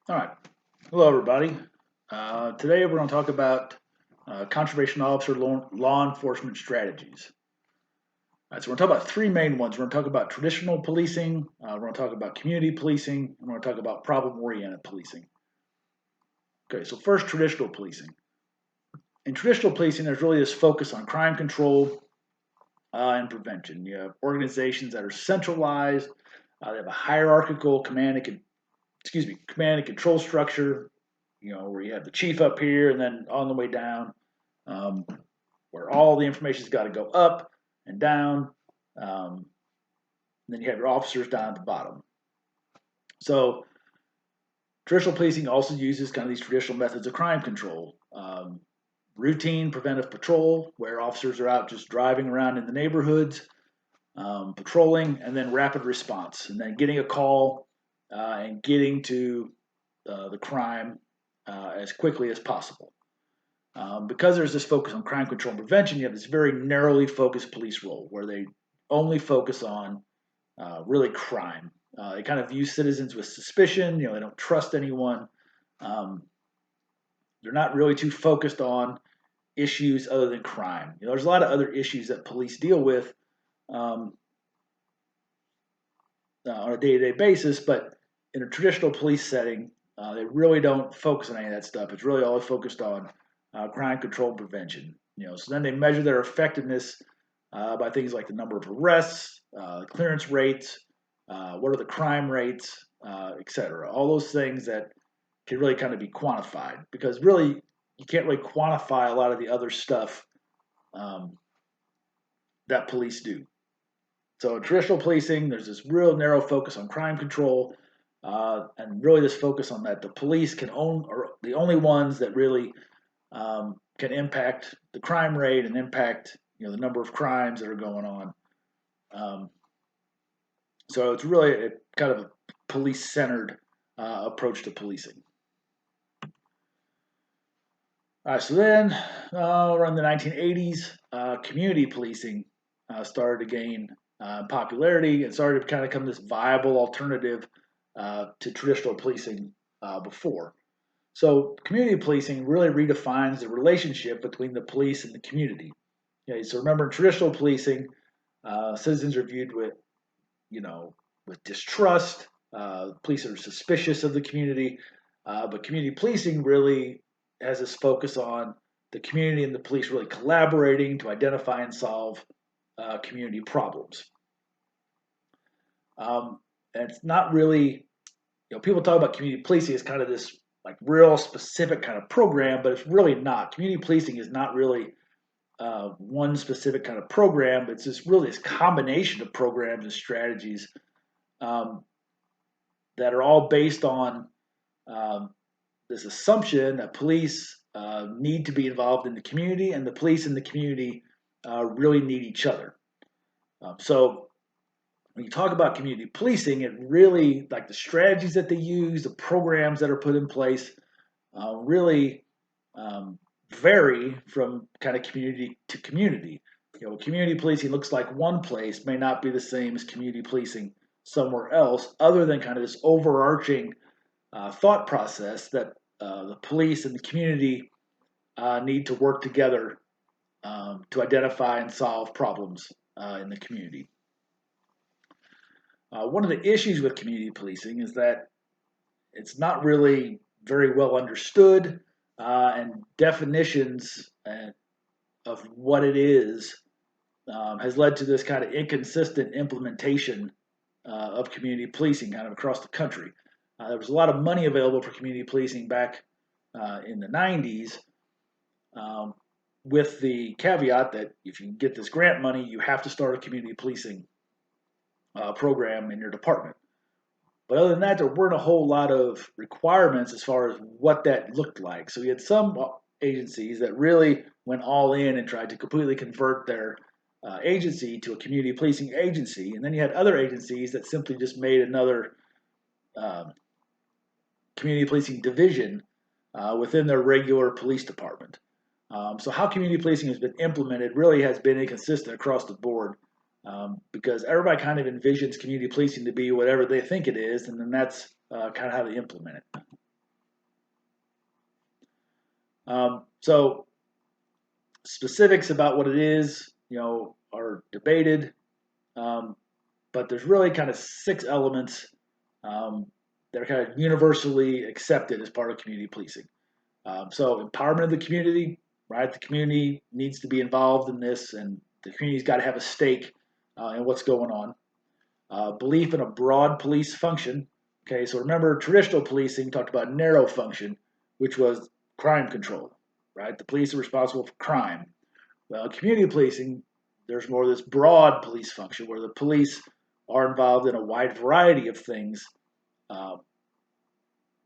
All right. Hello, everybody. Today we're going to talk about conservation officer law enforcement strategies. All right, so we're going to talk about three main ones. We're going to talk about traditional policing, we're going to talk about community policing, and we're going to talk about problem-oriented policing. Okay, so first, traditional policing. In traditional policing, there's really this focus on crime control and prevention. You have organizations that are centralized. They have a hierarchical command and control structure, where you have the chief up here and then on the way down, um, where all the information's got to go up and down. Um, and then you have your officers down at the bottom. So traditional policing also uses kind of these traditional methods of crime control. Routine preventive patrol, where officers are out just driving around in the neighborhoods, patrolling, and then rapid response, and then getting a call and getting to the crime as quickly as possible. Because there's this focus on crime control and prevention, you have this very narrowly focused police role where they only focus on really crime. They kind of view citizens with suspicion. They don't trust anyone. Um, they're not really too focused on issues other than crime. There's a lot of other issues that police deal with um, on a day-to-day basis, but in a traditional police setting, they really don't focus on any of that stuff. It's really all focused on crime control and prevention. So then they measure their effectiveness by things like the number of arrests, clearance rates, what are the crime rates, etc. All those things that can really kind of be quantified, because really you can't really quantify a lot of the other stuff um, that police do. So in traditional policing, there's this real narrow focus on crime control, and really this focus on that the police can own are the only ones that really can impact the crime rate and impact the number of crimes that are going on. Um, so it's really a kind of a police centered approach to policing. All right, so then around the 1980s, community policing started to gain popularity and started to kind of become this viable alternative to traditional policing before. So community policing really redefines the relationship between the police and the community. Okay, so remember, in traditional policing, citizens are viewed with distrust. Police are suspicious of the community, but community policing really has this focus on the community and the police really collaborating to identify and solve community problems. And it's not really, people talk about community policing as kind of this like real specific kind of program, but it's really not. Community policing is not really one specific kind of program. It's just really this combination of programs and strategies um, that are all based on um, this assumption that police need to be involved in the community, and the police and the community really need each other. So when you talk about community policing, it really like the strategies that they use, the programs that are put in place, really um, vary from kind of community to community. Community policing looks like one place may not be the same as community policing somewhere else, other than kind of this overarching thought process that the police and the community need to work together to identify and solve problems in the community. One of the issues with community policing is that it's not really very well understood, and definitions of what it is has led to this kind of inconsistent implementation of community policing kind of across the country. There was a lot of money available for community policing back in the 90s, um, with the caveat that if you get this grant money, you have to start a community policing program in your department. But other than that, there weren't a whole lot of requirements as far as what that looked like. So you had some agencies that really went all in and tried to completely convert their agency to a community policing agency. And then you had other agencies that simply just made another um, community policing division within their regular police department. So how community policing has been implemented really has been inconsistent across the board, because everybody kind of envisions community policing to be whatever they think it is, and then that's kind of how they implement it. So specifics about what it is, are debated, um, but there's really kind of 6 elements um, that are kind of universally accepted as part of community policing. So empowerment of the community, right? The community needs to be involved in this, and the community's got to have a stake in what's going on. Belief in a broad police function. Okay, so remember traditional policing talked about narrow function, which was crime control, right? The police are responsible for crime. Well, community policing, there's more of this broad police function where the police are involved in a wide variety of things uh,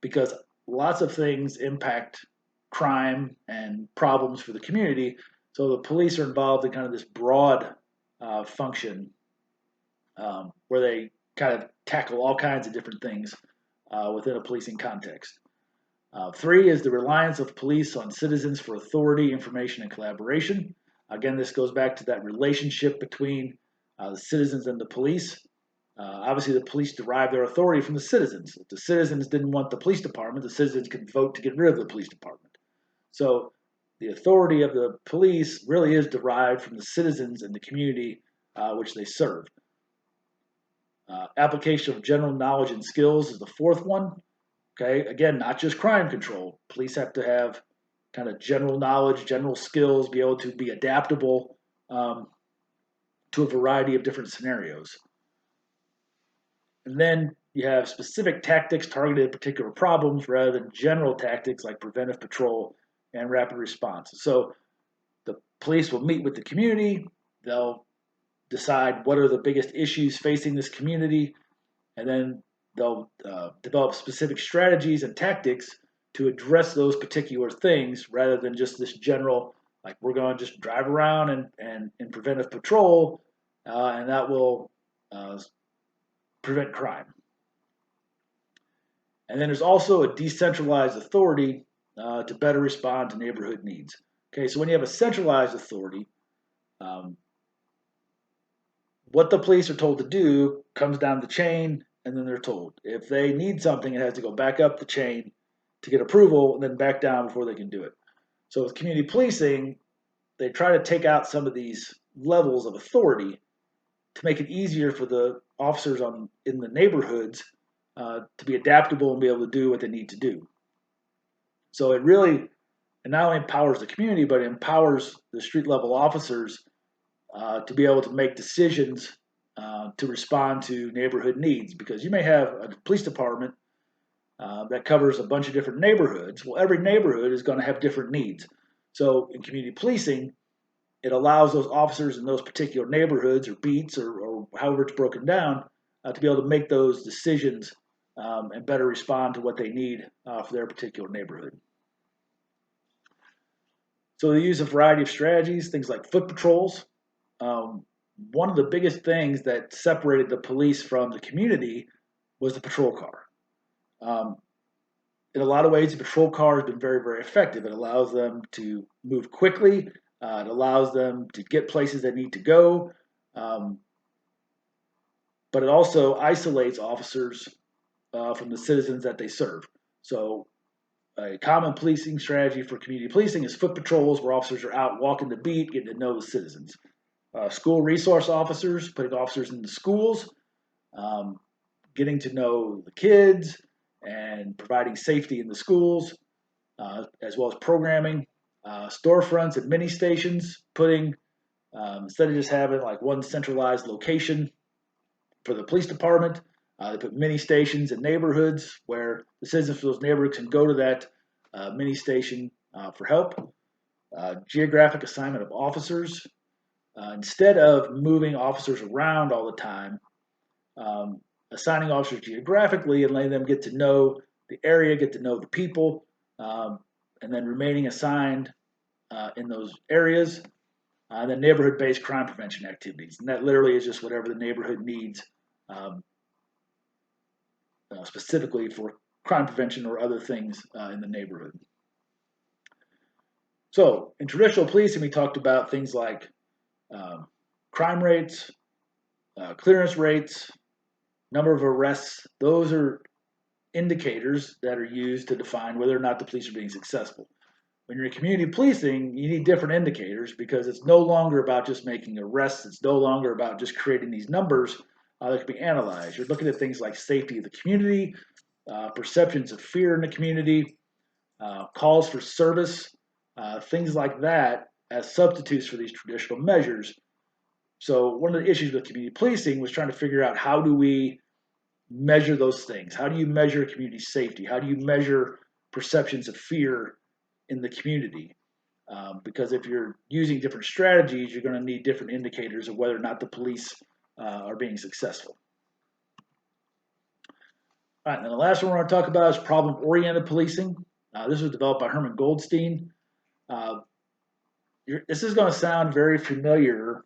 because lots of things impact crime and problems for the community. So the police are involved in kind of this broad function where they kind of tackle all kinds of different things within a policing context. 3 is the reliance of police on citizens for authority, information, and collaboration. Again, this goes back to that relationship between the citizens and the police. Obviously, the police derive their authority from the citizens. If the citizens didn't want the police department, the citizens could vote to get rid of the police department. So the authority of the police really is derived from the citizens and the community which they serve. Application of general knowledge and skills is the 4th one. Okay, again, not just crime control. Police have to have kind of general knowledge, general skills, be able to be adaptable to a variety of different scenarios. And then you have specific tactics targeted at particular problems rather than general tactics like preventive patrol and rapid response. So the police will meet with the community, they'll decide what are the biggest issues facing this community, and then they'll develop specific strategies and tactics to address those particular things rather than just this general, like we're going to just drive around and preventive patrol, and that will prevent crime. And then there's also a decentralized authority to better respond to neighborhood needs. Okay, so when you have a centralized authority, um, what the police are told to do comes down the chain, and then they're told. If they need something, it has to go back up the chain to get approval and then back down before they can do it. So with community policing, they try to take out some of these levels of authority to make it easier for the officers in the neighborhoods to be adaptable and be able to do what they need to do. So it not only empowers the community, but it empowers the street level officers to be able to make decisions to respond to neighborhood needs. Because you may have a police department that covers a bunch of different neighborhoods. Well, every neighborhood is going to have different needs. So in community policing, it allows those officers in those particular neighborhoods or beats or however it's broken down to be able to make those decisions and better respond to what they need for their particular neighborhood. So they use a variety of strategies, things like foot patrols. Um, One of the biggest things that separated the police from the community was the patrol car. Um, in a lot of ways, the patrol car has been very, very effective. It allows them to move quickly. It allows them to get places they need to go. Um, but it also isolates officers from the citizens that they serve. So a common policing strategy for community policing is foot patrols, where officers are out walking the beat, getting to know the citizens. School resource officers, putting officers in the schools, um, getting to know the kids, and providing safety in the schools, as well as programming. Storefronts and mini stations, putting instead of just having like one centralized location for the police department, they put mini stations in neighborhoods where the citizens of those neighborhoods can go to that mini station for help. Geographic assignment of officers. Instead of moving officers around all the time, assigning officers geographically and letting them get to know the area, get to know the people, and then remaining assigned in those areas. And then neighborhood-based crime prevention activities, and that literally is just whatever the neighborhood needs, um, specifically for crime prevention or other things in the neighborhood. So in traditional policing, we talked about things like um, crime rates, clearance rates, number of arrests. Those are indicators that are used to define whether or not the police are being successful. When you're in community policing, you need different indicators because it's no longer about just making arrests. It's no longer about just creating these numbers that can be analyzed. You're looking at things like safety of the community, perceptions of fear in the community, calls for service, things like that as substitutes for these traditional measures. So one of the issues with community policing was trying to figure out how do we measure those things? How do you measure community safety? How do you measure perceptions of fear in the community? Because if you're using different strategies, you're going to need different indicators of whether or not the police are being successful. All right, and then the last one we're going to talk about is problem-oriented policing. This was developed by Herman Goldstein. This is going to sound very familiar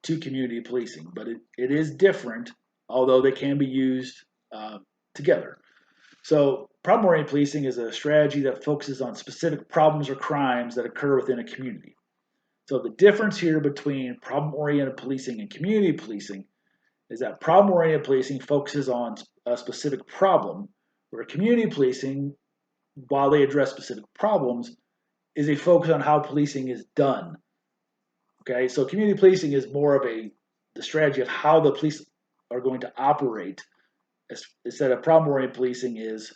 to community policing, but it is different, although they can be used together. So problem-oriented policing is a strategy that focuses on specific problems or crimes that occur within a community. So the difference here between problem-oriented policing and community policing is that problem-oriented policing focuses on a specific problem, where community policing, while they address specific problems, is a focus on how policing is done. Okay, so community policing is more of the strategy of how the police are going to operate, instead of problem-oriented policing is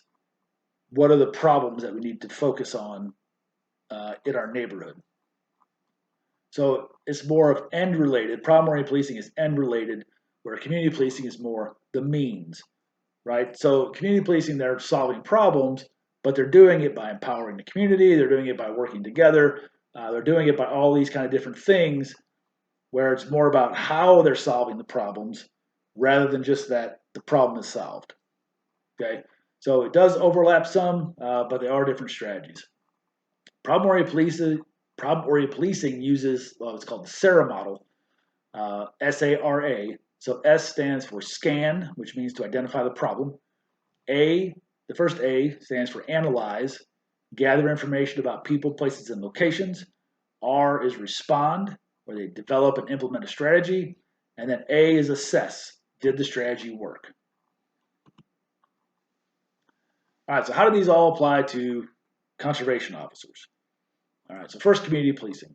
what are the problems that we need to focus on in our neighborhood. So it's more of end-related. Problem-oriented policing is end-related, where community policing is more the means, right? So community policing, they're solving problems, but they're doing it by empowering the community. They're doing it by working together. They're doing it by all these kind of different things, where it's more about how they're solving the problems rather than just that the problem is solved. Okay, so it does overlap some, but they are different strategies. Problem-oriented policing uses what's called the SARA model, SARA. So S stands for scan, which means to identify the problem. The first A stands for analyze, gather information about people, places, and locations. R is respond, where they develop and implement a strategy. And then A is assess, did the strategy work? All right, so how do these all apply to conservation officers? All right, so first, community policing.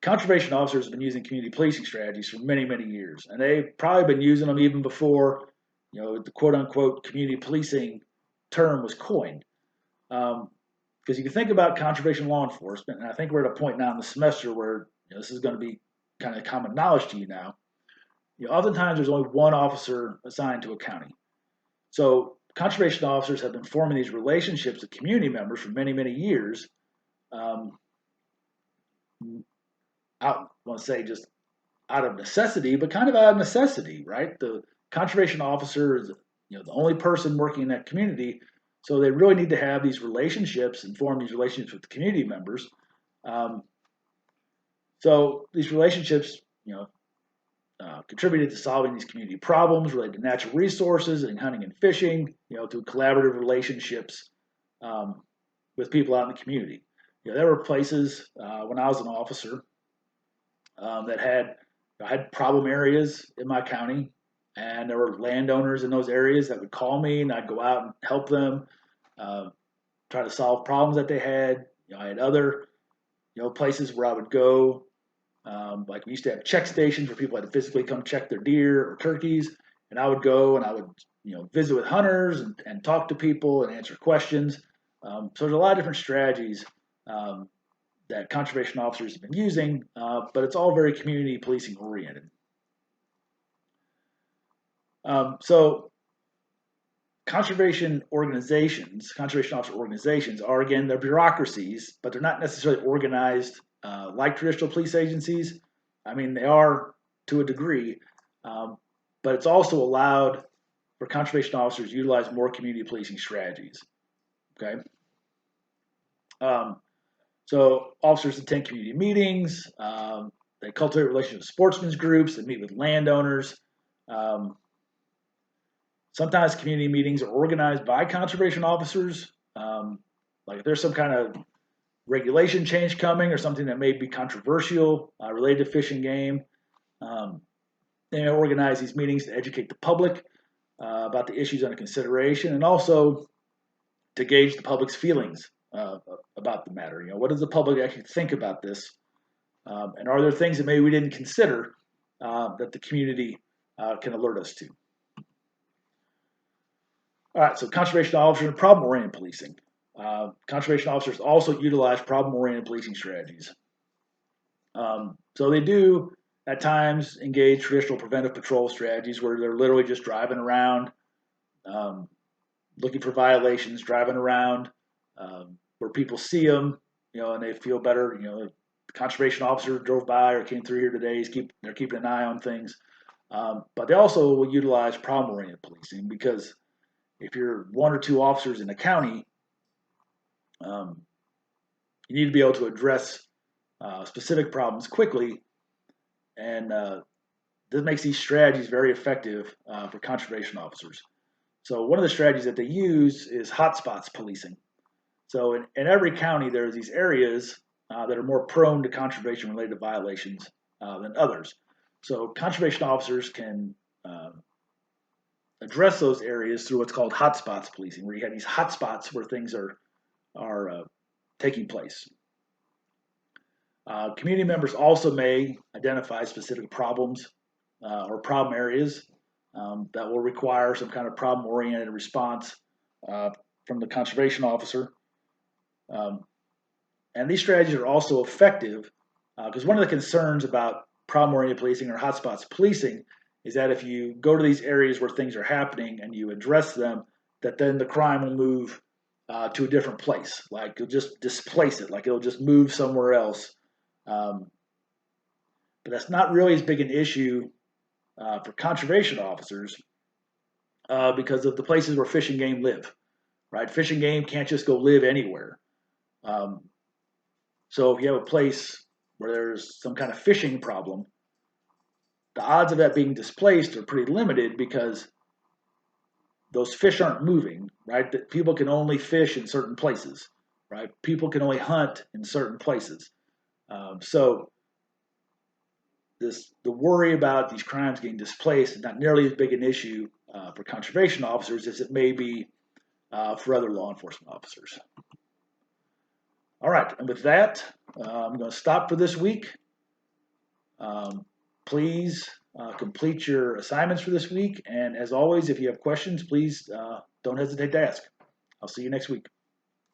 Conservation officers have been using community policing strategies for many, many years, and they've probably been using them even before, the quote-unquote community policing term was coined. Because you can think about conservation law enforcement, and I think we're at a point now in the semester where this is going to be kind of common knowledge to you now. Oftentimes there's only one officer assigned to a county. So conservation officers have been forming these relationships with community members for many, many years. I want to say just out of necessity, but kind of out of necessity, right? The conservation officer is, the only person working in that community, so they really need to have these relationships and form these relationships with the community members. So these relationships, contributed to solving these community problems related to natural resources and hunting and fishing, through collaborative relationships with people out in the community. There were places when I was an officer that had problem areas in my county, and there were landowners in those areas that would call me, and I'd go out and help them try to solve problems that they had. I had other places where I would go. Like we used to have check stations where people had to physically come check their deer or turkeys, and I would go and I would visit with hunters and talk to people and answer questions. So there's a lot of different strategies that conservation officers have been using, but it's all very community policing oriented. So conservation officer organizations are, again, they're bureaucracies, but they're not necessarily organized like traditional police agencies. I mean, they are to a degree, but it's also allowed for conservation officers to utilize more community policing strategies. Okay. So officers attend community meetings. They cultivate relationships with sportsmen's groups. They meet with landowners. Sometimes community meetings are organized by conservation officers. Like if there's some kind of regulation change coming or something that may be controversial related to fish and game, they organize these meetings to educate the public about the issues under consideration and also to gauge the public's feelings uh, about the matter. What does the public actually think about this? And are there things that maybe we didn't consider that the community can alert us to? All right, so conservation officers and problem-oriented policing. Conservation officers also utilize problem-oriented policing strategies. So they do at times engage traditional preventive patrol strategies where they're literally just driving around, um, looking for violations, driving around where people see them, and they feel better. The conservation officer drove by or came through here today. They're keeping an eye on things. But they also will utilize problem-oriented policing because if you're one or two officers in a county, um, you need to be able to address specific problems quickly, and this makes these strategies very effective for conservation officers. So one of the strategies that they use is hotspots policing. So in every county, there are these areas that are more prone to conservation-related violations than others. So conservation officers can address those areas through what's called hotspots policing, where you have these hotspots where things are taking place. Community members also may identify specific problems or problem areas that will require some kind of problem-oriented response from the conservation officer. Um, and these strategies are also effective because one of the concerns about problem-oriented policing or hotspots policing is that if you go to these areas where things are happening and you address them, that then the crime will move to a different place. Like you'll just displace it, like it'll just move somewhere else. Um, but that's not really as big an issue for conservation officers because of the places where fish and game live. Right, fish and game can't just go live anywhere. Um, so if you have a place where there's some kind of fishing problem, the odds of that being displaced are pretty limited because those fish aren't moving. Right, that people can only fish in certain places. Right, people can only hunt in certain places. So the worry about these crimes getting displaced is not nearly as big an issue for conservation officers as it may be for other law enforcement officers. All right, and with that, I'm going to stop for this week. Please complete your assignments for this week, and as always, if you have questions, please don't hesitate to ask. I'll see you next week.